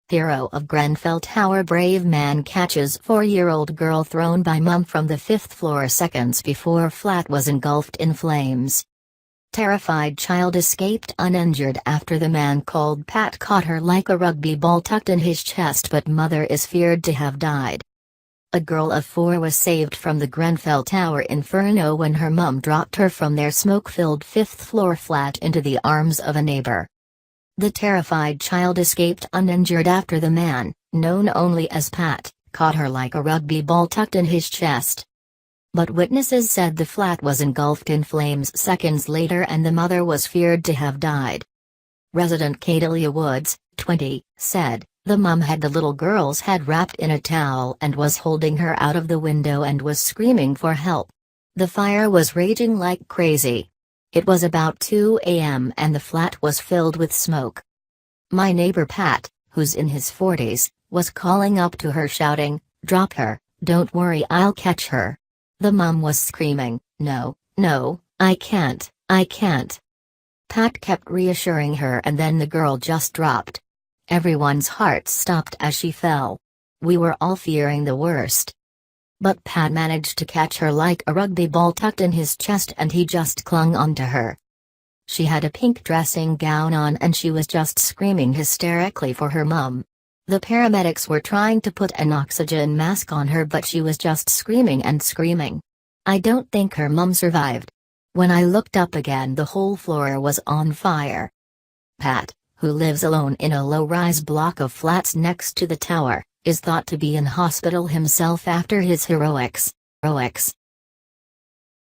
Hero of Grenfell Tower Brave man catches 4-year-old girl thrown by mum from the 5th floor seconds before flat was engulfed in flames. Terrified child escaped uninjured after the man called Pat caught her like a rugby ball tucked in his chest, but mother is feared to have died. A girl of 4 was saved from the Grenfell Tower inferno when her mum dropped her from their smoke-filled 5th floor flat into the arms of a neighbor. The terrified child escaped uninjured after the man, known only as Pat, caught her like a rugby ball tucked in his chest. But witnesses said the flat was engulfed in flames seconds later and the mother was feared to have died. Resident Cadelia Woods, 20, said, "The mum had the little girl's head wrapped in a towel and was holding her out of the window and was screaming for help. The fire was raging like crazy. It was about 2 a.m. and the flat was filled with smoke. My neighbor Pat, who's in his 40s, was calling up to her shouting, 'Drop her, don't worry, I'll catch her.' The mum was screaming, 'No, no, I can't, I can't.' Pat kept reassuring her and then the girl just dropped. Everyone's hearts stopped as she fell. We were all fearing the worst. But Pat managed to catch her like a rugby ball tucked in his chest and he just clung onto her. She had a pink dressing gown on and she was just screaming hysterically for her mum. The paramedics were trying to put an oxygen mask on her but she was just screaming and screaming. I don't think her mum survived. When I looked up again the whole floor was on fire." Pat, who lives alone in a low-rise block of flats next to the tower, is thought to be in hospital himself after his heroics.